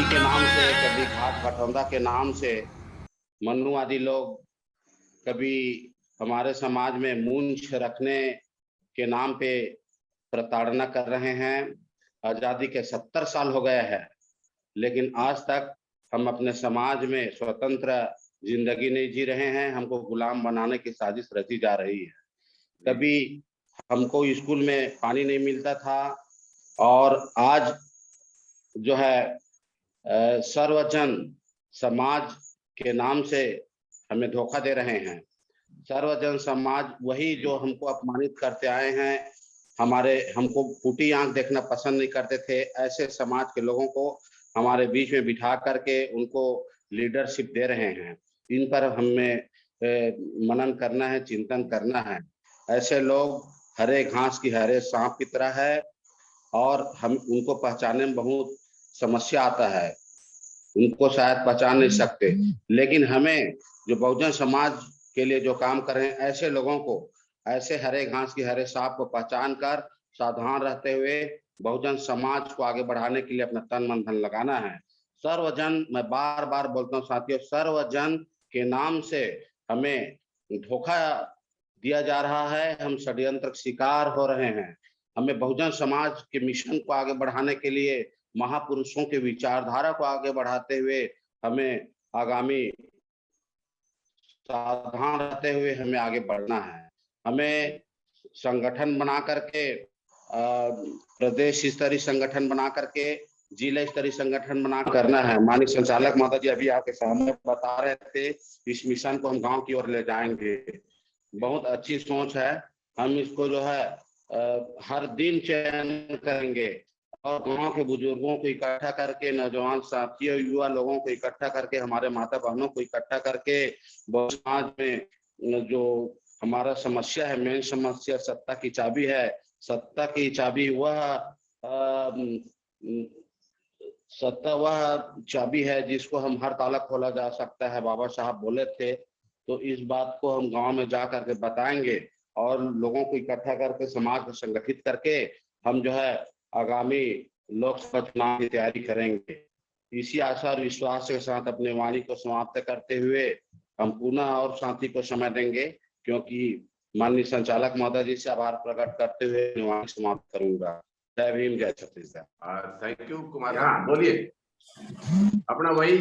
के नाम से, कभी घाट भटौंदा के नाम से मन्नू आदि लोग, कभी हमारे समाज में मूंछ रखने के नाम पे प्रताड़ना कर रहे हैं। आजादी के 70 साल हो गए हैं, लेकिन आज तक हम अपने समाज में स्वतंत्र जिंदगी नहीं जी रहे हैं। हमको गुलाम बनाने की साजिश रची जा रही है। कभी हमको स्कूल में पानी नहीं मिलता था, और आज जो है सर्वजन समाज के नाम से हमें धोखा दे रहे हैं। सर्वजन समाज वही जो हमको अपमानित करते आए हैं, हमको फूटी आंख देखना पसंद नहीं करते थे। ऐसे समाज के लोगों को हमारे बीच में बिठा करके उनको लीडरशिप दे रहे हैं। इन पर हमें मनन करना है, चिंतन करना है। ऐसे लोग हरे घास की हरे सांप की तरह है, और हम उनको पहचानने में बहुत समस्या आता है। उनको शायद पहचान नहीं सकते, लेकिन हमें जो बहुजन समाज के लिए जो काम कर रहे हैं, ऐसे लोगों को, ऐसे हरे घास की हरे सांप को पहचान कर सावधान रहते हुए बहुजन समाज को आगे बढ़ाने के लिए अपना तन मन धन लगाना है। सर्वजन, मैं बार बार बोलता हूँ साथियों, सर्वजन के नाम से हमें धोखा दिया जा रहा है। हम षड्यंत्र शिकार हो रहे हैं। हमें बहुजन समाज के मिशन को आगे बढ़ाने के लिए, महापुरुषों के विचारधारा को आगे बढ़ाते हुए, हमें आगामी सावधान रहते हुए हमें आगे बढ़ना है। हमें संगठन बना करके, प्रदेश स्तरीय संगठन बना करके, जिला स्तरीय संगठन बना करना है। माननीय संचालक महोदय जी अभी आपके सामने बता रहे थे, इस मिशन को हम गांव की ओर ले जाएंगे। बहुत अच्छी सोच है। हम इसको जो है हर दिन चयन करेंगे, और गांव के बुजुर्गों को इकट्ठा करके, नौजवान साथियों, युवा लोगों को इकट्ठा करके, हमारे माता बहनों को इकट्ठा करके, समाज में जो हमारा समस्या है, मेन समस्या सत्ता की चाबी है। सत्ता की चाबी सत्ता वह चाबी है जिसको हम हर ताला खोला जा सकता है, बाबा साहब बोले थे। तो इस बात को हम गांव में जा करके बताएंगे, और लोगों को इकट्ठा करके, समाज को संगठित करके हम जो है आगामी लोकसभा चुनाव की तैयारी करेंगे। इसी आशा और विश्वास के साथ अपने वाणी को समाप्त करते हुए हम पुनः और साथी को समय देंगे, क्योंकि माननीय संचालक महोदय जी से आभार प्रकट करते हुए वाणी समाप्त करूंगा। जय भीम, जय छत्तीसगढ़। Thank you Kumar. हाँ बोलिए। अपना वही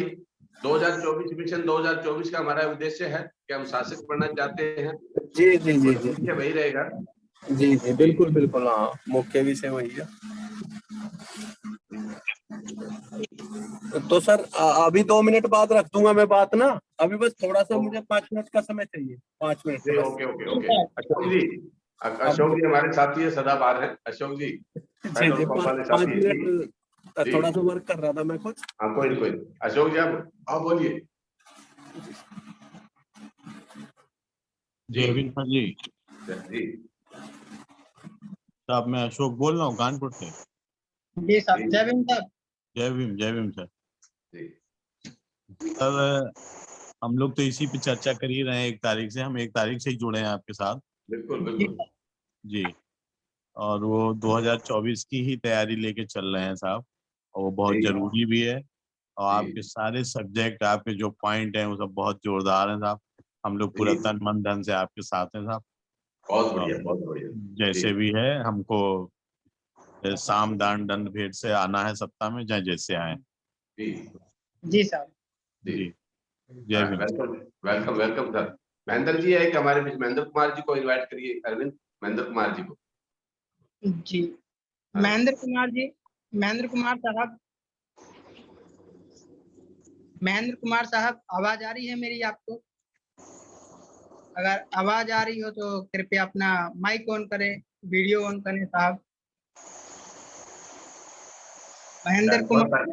2024 मिशन 2024 का हमारा उद्देश्य है कि हम शासक बनना चाहते हैं। जी जी जी जी, वही रहेगा। जी जी बिल्कुल बिल्कुल। हाँ, मुख्य विषय वही है। तो सर अभी 2 मिनट बाद रख दूंगा मैं बात ना। अभी बस थोड़ा सा मुझे 5 मिनट का समय चाहिए। 5 मिनट। Okay okay okay. Ashok ji, Ashok ji हमारे साथी है, सदाबहार है अशोक जी। जी जी, 5 मिनट थोड़ा सा वर्क कर रहा था मैं कुछ। हाँ कोई नहीं। अशोक जी आप बोलिए। जय भीम सर जी। जी साहब, मैं अशोक बोल रहा हूँ कानपुर से। जी सर, जय भीम सर। जय भीम, जय भीम सर। सर हम लोग तो इसी पे चर्चा कर ही रहे हैं। 1 तारीख से, हम 1 तारीख से ही जुड़े हैं आपके साथ। बिल्कुल बिल्कुल जी। और वो 2024 की ही तैयारी लेके चल रहे हैं साहब, और वो बहुत जरूरी भी है। और आपके सारे सब्जेक्ट, आपके जो पॉइंट हैं वो सब बहुत जोरदार हैं साहब। हम लोग पूरा तन मन धन से आपके साथ हैं साहब। बहुत बढ़िया, बहुत बढ़िया। जैसे भी है हमको साम दान दंड भेंट से आना है सत्ता में, चाहे जैसे आए। जी सर। जी जय Bhim. Welcome welcome sir. Mahendra ji है कि हमारे बीच, महेंद्र कुमार जी को इनवाइट करिए। अरविंद, महेंद्र कुमार जी को। जी महेंद्र कुमार जी, महेंद्र कुमार साहब, महेंद्र कुमार साहब, आवाज आ रही है मेरी आपको? अगर आवाज आ रही हो तो कृपया अपना माइक ऑन करें, वीडियो ऑन करें साहब। महेंद्र कुमार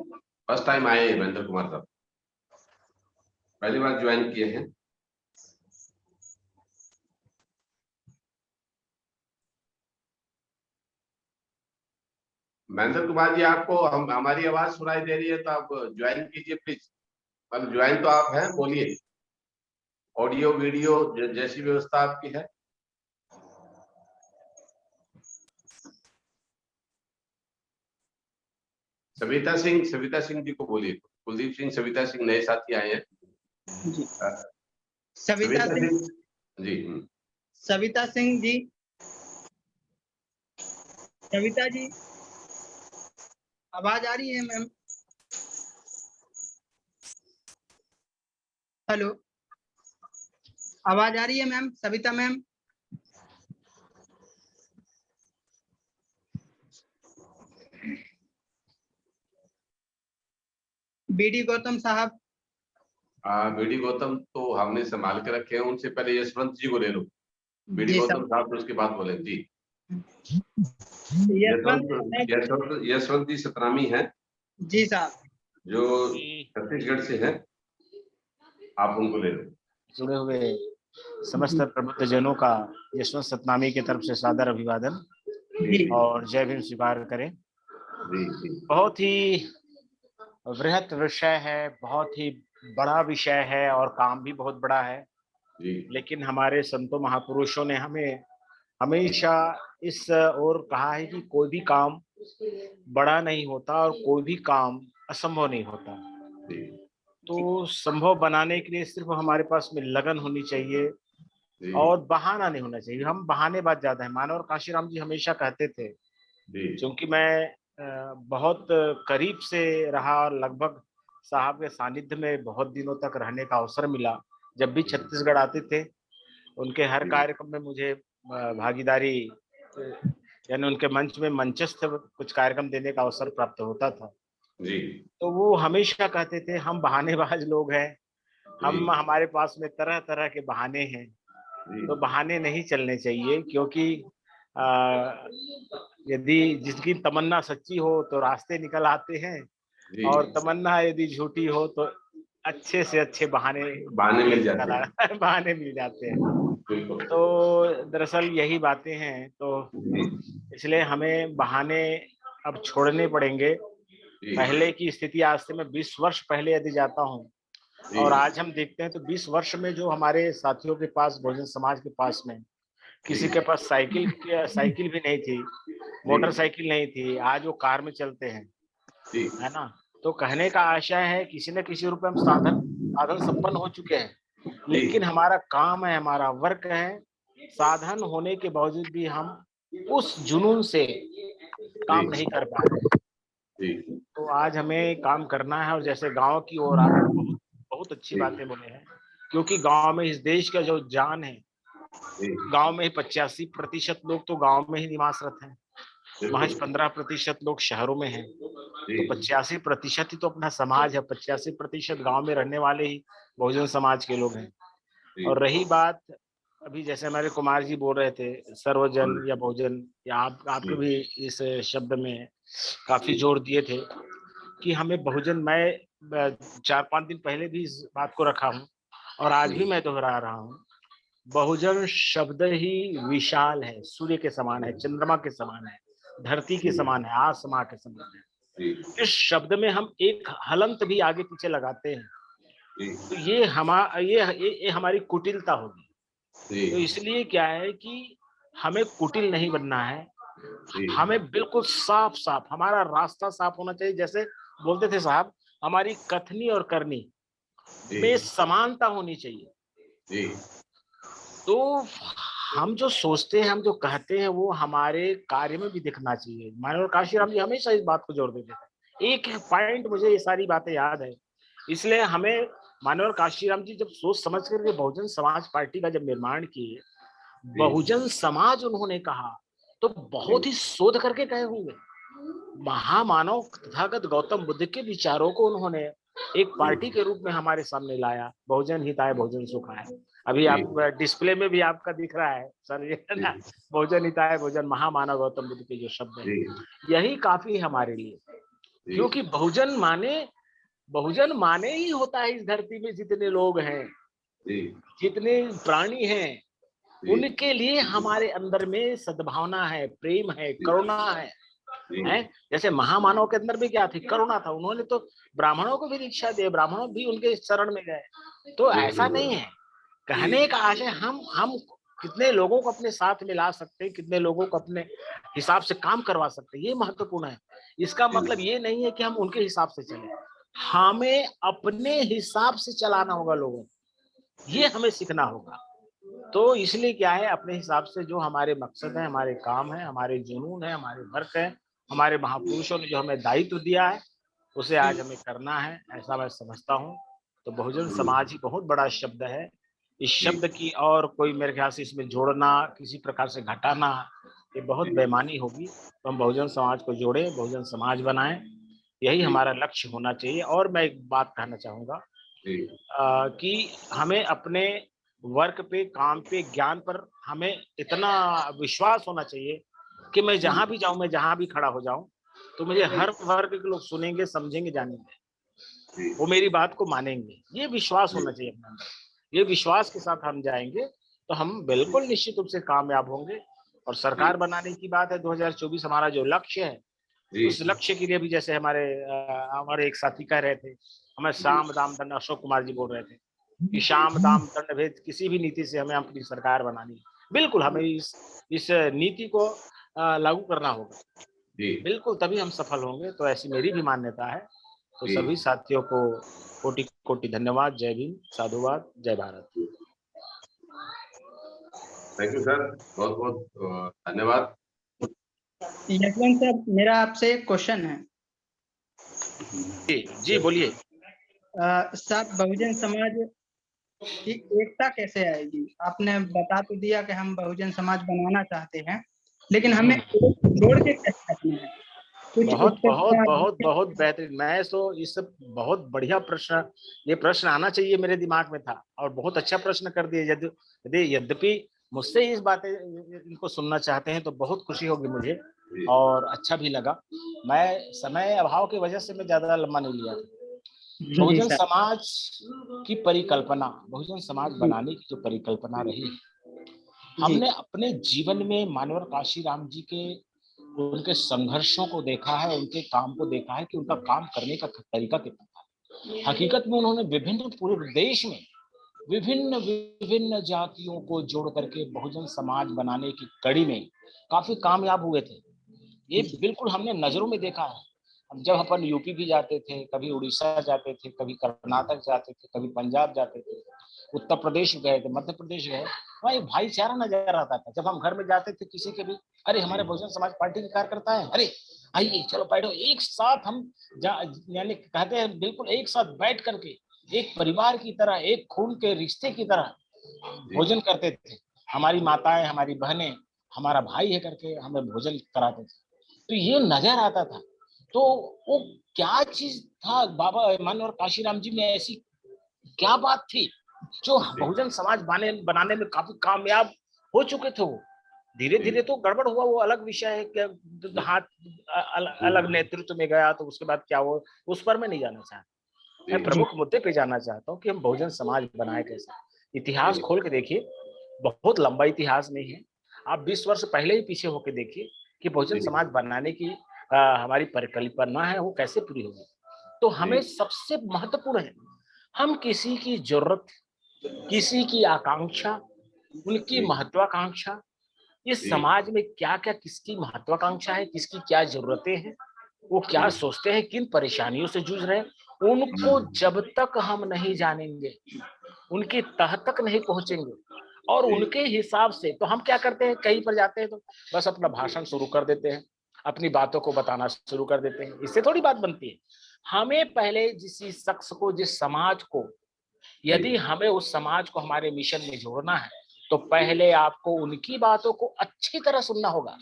फर्स्ट टाइम आए हैं महेंद्र कुमार साहब, पहली बार ज्वाइन किए हैं। महेंद्र कुमार जी, आपको हमारी आवाज सुनाई दे रही है तो आप ज्वाइन कीजिए प्लीज। मतलब ज्वाइन तो आप हैं, बोलिए। ऑडियो वीडियो जैसी व्यवस्था आपकी है। सविता सिंह जी को बोलिए। कुलदीप सिंह, सविता सिंह नए साथी आए हैं। जी सविता सविता सिंह, सिंह जी। सविता सिंह जी, सविता जी आवाज आ रही है मैम? हेलो, आवाज आ रही है ma'am? Savita ma'am? BD Gautam sahab? BD Gautam तो हमने संभाल के रखे हैं, उनसे पहले यशवंत जी को ले लो। बीडी जी गौतम साहब तो उसके बाद बोले जी। यशवंत जी सतनामी हैं जी साहब, जो छत्तीसगढ़ से हैं, आप उनको ले लो। जुड़े हुए समस्त प्रबुद्ध जनों का यशवंत सतनामी की तरफ से सादर अभिवादन जी और जय भीम स्वीकार करें। जी जी बहुत ही वृहत विषय है, बहुत ही बड़ा विषय है और काम भी बहुत बड़ा है, जी लेकिन हमारे संतों महापुरुषों ने हमें हमेशा इस ओर कहा है कि कोई भी काम बड़ा नहीं होता और कोई भी काम असंभव नहीं होता। जी तो संभव बनाने के लिए सिर्फ हमारे पास में लगन होनी चाहिए जी और बहाना नहीं होना चाहिए। हम बहानेबाज ज्यादा है। मानव काशीराम जी हमेशा कहते थे, जी क्योंकि मैं बहुत करीब से रहा और लगभग साहब के सानिध्य में बहुत दिनों तक रहने का अवसर मिला। जब भी छत्तीसगढ़ आते थे उनके हर कार्यक्रम में मुझे भागीदारी यानी उनके मंच में मंचस्थ कुछ कार्यक्रम देने का अवसर प्राप्त होता था। जी तो वो हमेशा कहते थे हम बहानेबाज लोग हैं, हमारे पास में तरह तरह के बहाने हैं। तो बहाने नहीं चलने चाहिए, क्योंकि यदि जिसकी तमन्ना सच्ची हो तो रास्ते निकल आते हैं जी और तमन्ना यदि झूठी हो तो अच्छे से अच्छे बहाने मिल जाते हैं। बहाने मिल जाते हैं। बिल्कुल। तो दरअसल यही बातें हैं, तो इसलिए हमें बहाने अब छोड़ने पड़ेंगे। पहले की स्थिति आज से मैं 20 वर्ष पहले यदि जाता हूँ और आज हम देखते हैं तो 20 वर्ष में जो हमारे साथियों के पास, बहुजन समाज के पास में किसी के पास साइकिल भी नहीं थी, मोटरसाइकिल नहीं थी, आज वो कार में चलते हैं, है ना। तो कहने का आशय है किसी न किसी रूप में हम साधन संपन्न हो चुके हैं, लेकिन हमारा काम है, हमारा वर्क है, साधन होने के बावजूद भी हम उस जुनून से काम नहीं कर पा रहे। तो आज हमें काम करना है। और जैसे गांव की ओर आप बहुत अच्छी बातें बोले हैं, क्योंकि गांव में इस देश का जो जान है, गांव में 85% लोग तो गांव में ही निवासरत हैं, महज 15% लोग शहरों में हैं। तो 85% ही तो अपना समाज है, 85% गांव में रहने वाले ही बहुजन समाज के लोग हैं। और रही बात अभी जैसे हमारे कुमार जी बोल रहे थे सर्वजन या बहुजन, या आपके भी इस शब्द में काफी जोर दिए थे कि हमें बहुजन, मैं 4-5 दिन पहले भी इस बात को रखा हूँ और आज भी मैं दोहरा रहा हूँ। बहुजन शब्द ही विशाल है, सूर्य के समान है, चंद्रमा के समान है, धरती के समान है, आसमां के समान है। इस शब्द में हम एक हलंत भी आगे पीछे लगाते हैं तो ये हमारी कुटिलता होगी। तो इसलिए क्या है कि हमें कुटिल नहीं बनना है, हमें बिल्कुल साफ साफ, हमारा रास्ता साफ होना चाहिए। जैसे बोलते थे साहब, हमारी कथनी और करनी में समानता होनी चाहिए। तो हम जो सोचते हैं, हम जो कहते हैं, वो हमारे कार्य में भी दिखना चाहिए। मानव काशीराम जी हमेशा इस बात को जोर देते थे। एक पॉइंट मुझे ये सारी बातें याद है, इसलिए हमें मानव काशीराम जी जब सोच समझ करके बहुजन समाज पार्टी का जब निर्माण किए, बहुजन समाज उन्होंने कहा तो बहुत ही शोध करके कहे होंगे। महामानव तथागत गौतम बुद्ध के विचारों को उन्होंने एक पार्टी के रूप में हमारे सामने लाया, बहुजन हिताय बहुजन सुखाय। अभी आप डिस्प्ले में भी आपका दिख रहा है सर, ये है ना, बहुजन हिताय बहुजन, महामानव गौतम बुद्ध के जो शब्द हैं, यही काफी हमारे लिए। क्योंकि बहुजन माने ही होता है इस धरती में जितने लोग हैं, जितने प्राणी हैं, उनके लिए हमारे अंदर में सद्भावना है, प्रेम है, करुणा है। जैसे महामानव के अंदर भी क्या थी? करुणा था। उन्होंने तो ब्राह्मणों को भी दीक्षा दी, ब्राह्मणों भी उनके शरण में गए। तो ऐसा नहीं है। कहने का आशय कितने लोगों को अपने साथ मिला सकते हैं, कितने लोगों को अपने हिसाब से काम करवा सकते हैं, ये महत्वपूर्ण है। इसका मतलब ये नहीं है कि हम उनके हिसाब से चलें, हमें अपने हिसाब से चलाना होगा लोगों को, ये हमें सीखना होगा। तो इसलिए क्या है, अपने हिसाब से जो हमारे मकसद है, हमारे काम है, हमारे जुनून है, हमारे वर्क है, हमारे महापुरुषों ने जो हमें दायित्व दिया है, उसे आज हमें करना है, ऐसा मैं समझता हूँ। तो बहुजन समाज ही बहुत बड़ा शब्द है। इस शब्द की और कोई मेरे ख्याल से इसमें जोड़ना, किसी प्रकार से घटाना, ये बहुत बेईमानी होगी। तो हम बहुजन समाज को जोड़ें, बहुजन समाज बनाएं, यही हमारा लक्ष्य होना चाहिए। और मैं एक बात कहना चाहूंगा कि हमें अपने वर्क पे, काम पे, ज्ञान पर हमें इतना विश्वास होना चाहिए कि मैं जहां भी जाऊं, मैं जहां भी खड़ा हो जाऊं, तो मुझे हर वर्ग के लोग सुनेंगे, समझेंगे, जानेंगे, वो मेरी बात को मानेंगे। ये विश्वास होना चाहिए अपने अंदर। ये विश्वास के साथ हम जाएंगे तो हम बिल्कुल निश्चित रूप से कामयाब होंगे। और सरकार बनाने की बात है, 2024 हमारा जो लक्ष्य है, उस लक्ष्य के लिए भी जैसे हमारे एक साथी कह रहे थे, हमें साम दाम दंड, अशोक कुमार जी बोल रहे थे कि शाम दाम दंड भेद किसी भी नीति से हमें अपनी सरकार बनानी है। बिल्कुल हमें इस नीति को लागू करना होगा, बिल्कुल, तभी हम सफल होंगे। तो ऐसी मेरी भी मान्यता है। तो सभी साथियों को कोटि कोटि धन्यवाद। जय भीम, साधुवाद, जय भारत। थैंक यू सर, बहुत बहुत धन्यवाद। यशवंत सर, मेरा आपसे एक क्वेश्चन है। जी बोलिए। सर, बहुजन समाज की एकता कैसे आएगी? आपने बता तो दिया कि हम बहुजन समाज बनाना चाहते हैं, लेकिन हमें जोड़ के कैसे रखना है? बहुत बहुत बहुत बहुत बेहतरीन। मैं तो इस बहुत बढ़िया प्रश्न, ये प्रश्न आना चाहिए मेरे दिमाग में था, और बहुत अच्छा प्रश्न कर दिए। यद्यपि मुझसे इस बातें इनको सुनना चाहते हैं तो बहुत खुशी होगी मुझे, और अच्छा भी लगा। मैं समय अभाव की वजह से मैं ज्यादा लंबा नहीं लिया था। बहुजन समाज की परिकल्पना, बहुजन समाज बनाने की जो परिकल्पना रही है, हमने अपने जीवन में मानवर काशीराम जी के उनके संघर्षों को देखा है, उनके काम को देखा है कि उनका काम करने का तरीका कितना था। हकीकत में उन्होंने विभिन्न, पूरे देश में विभिन्न विभिन्न जातियों को जोड़ करके बहुजन समाज बनाने की कड़ी में काफी कामयाब हुए थे। ये बिल्कुल हमने नजरों में देखा है। जब अपन यूपी भी जाते थे, कभी उड़ीसा जाते थे, कभी कर्नाटक जाते थे, कभी पंजाब जाते थे, उत्तर प्रदेश गए थे, मध्य प्रदेश गए, वहाँ एक भाईचारा नजर आता था। जब हम घर में जाते थे किसी के भी, अरे हमारे बहुजन समाज पार्टी के कार्यकर्ता है, अरे आइए चलो बैठो, एक साथ हम यानी कहते हैं बिल्कुल एक साथ बैठ करके एक परिवार की तरह, एक खून के रिश्ते की तरह भोजन करते थे। हमारी माताएं, हमारी बहनें, हमारा भाई है करके हमें भोजन कराते थे। तो ये नजर आता था। तो वो क्या चीज था बाबा मानवर काशीराम जी में, ऐसी क्या बात थी जो बहुजन समाज बनाने में काफी कामयाब हो चुके थे। वो धीरे धीरे तो गड़बड़ हुआ, वो अलग विषय है कि हाथ अलग नेतृत्व में गया, तो उसके बाद क्या हुआ, उस पर मैं नहीं जाना चाहता। मैं प्रमुख मुद्दे पे जाना चाहता हूँ कि हम बहुजन समाज बनाए कैसे। इतिहास खोल के देखिए, बहुत लंबा इतिहास नहीं है। आप 20 वर्ष पहले ही पीछे होके देखिए कि बहुजन समाज बनाने की हमारी परिकल्पना है वो कैसे पूरी होगी। तो हमें सबसे महत्वपूर्ण है, हम किसी की जरूरत, किसी की आकांक्षा, उनकी महत्वाकांक्षा, इस समाज में क्या क्या किसकी महत्वाकांक्षा है, किसकी क्या जरूरतें हैं, वो क्या सोचते हैं, किन परेशानियों से जूझ रहे हैं, उनको जब तक हम नहीं जानेंगे, उनकी तह तक नहीं पहुंचेंगे और उनके हिसाब से, तो हम क्या करते हैं, कहीं पर जाते हैं तो बस अपना भाषण शुरू कर देते हैं, अपनी बातों को बताना शुरू कर देते हैं। इससे थोड़ी बात बनती है। हमें पहले जिस शख्स को, जिस समाज को, यदि हमें उस समाज को हमारे मिशन में जोड़ना है, तो पहले आपको उनकी बातों को अच्छी तरह सुनना होगा।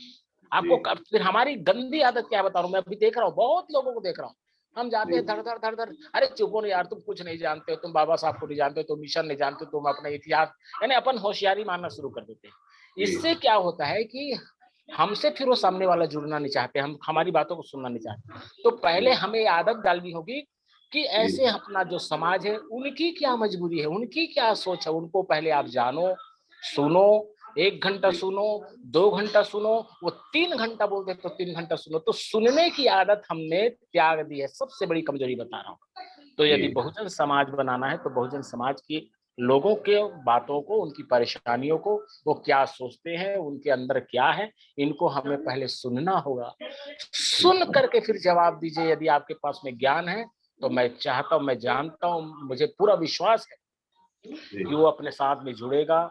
आपको फिर हमारी गंदी आदत क्या बता रहा हूँ, मैं अभी देख रहा हूँ, बहुत लोगों को देख रहा हूँ, हम जाते हैं धड़ धड़ धड़ धड़, अरे चुप हो यार, तुम कुछ नहीं जानते हो, तुम बाबा साहब को नहीं जानते हो, तुम मिशन नहीं जानते हो, तुम अपना इतिहास, यानी अपन होशियारी मानना शुरू कर देते हैं। इससे क्या होता है कि हमसे फिर वो सामने वाला जुड़ना नहीं चाहते, हम हमारी बातों को सुनना नहीं चाहते। तो पहले हमें आदत डालनी होगी कि ऐसे अपना जो समाज है, उनकी क्या मजबूरी है, उनकी क्या सोच है, उनको पहले आप जानो, सुनो। 1 घंटा सुनो, 2 घंटा सुनो, वो 3 घंटा बोलते तो 3 घंटा सुनो। तो सुनने की आदत हमने त्याग दी है, सबसे बड़ी कमजोरी बता रहा हूँ। तो यदि बहुजन समाज बनाना है तो बहुजन समाज की लोगों के बातों को, उनकी परेशानियों को, वो क्या सोचते हैं, उनके अंदर क्या है, इनको हमें पहले सुनना होगा। सुन करके फिर जवाब दीजिए। यदि आपके पास में ज्ञान है तो मैं चाहता हूं, मैं जानता हूं, मुझे पूरा विश्वास है कि वो अपने साथ में जुड़ेगा,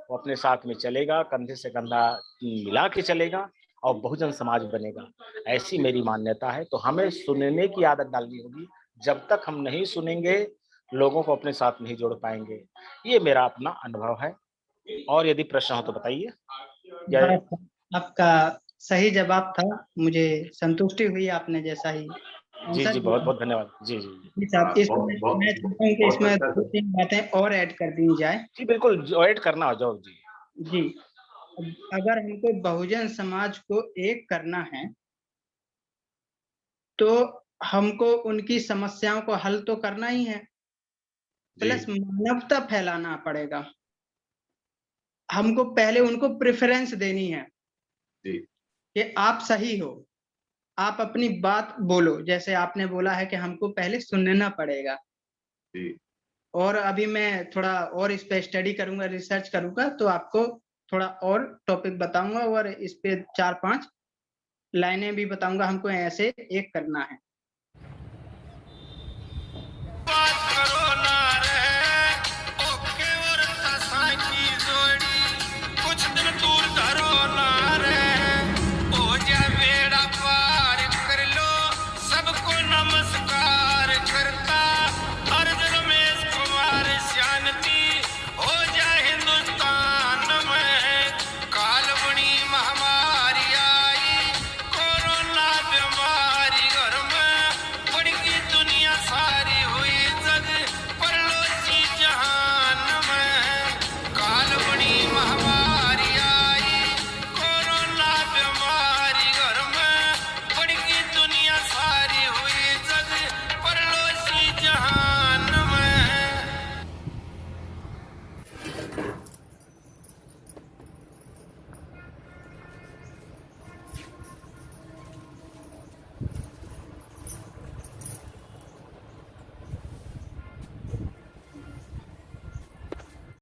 वो अपने साथ में चलेगा, कंधे से कंधा मिला के चलेगा और बहुजन समाज बनेगा। ऐसी मेरी मान्यता है। तो हमें सुनने की आदत डालनी होगी। जब तक हम नहीं सुनेंगे, लोगों को अपने साथ नहीं जोड़ पाएंगे। ये मेरा अपना अनुभव है। और यदि प्रश्न हो तो बताइए। बस आपका सही जवाब था, मुझे संतुष्टि हुई आपने जैसा ही जी आंसर जी, बहुत बहुत धन्यवाद। जी जी जी साहब। इसमें मैं चाहता हूँ कि इसमें अच्छा 2-3 बातें और ऐड कर दी जाए। जी, बिल्कुल ऐड करना हो जाओ जी। जी, अगर हमको बहुजन समाज को एक करना है, तो हमको उनकी समस्याओं को हल तो करना ही है, प्लस मानवता फैलाना पड़ेगा। हमको पहले उनको प्रेफ़रेंस देनी है जी। कि आप सही हो, आप अपनी बात बोलो। जैसे आपने बोला है कि हमको पहले सुनना पड़ेगा। जी। और अभी मैं थोड़ा और इस पे स्टडी करूँगा, रिसर्च करूँगा, तो आपको थोड़ा और टॉपिक बताऊँगा और इस पे 4-5 लाइनें भी बताऊँगा हमको ऐसे एक करना है।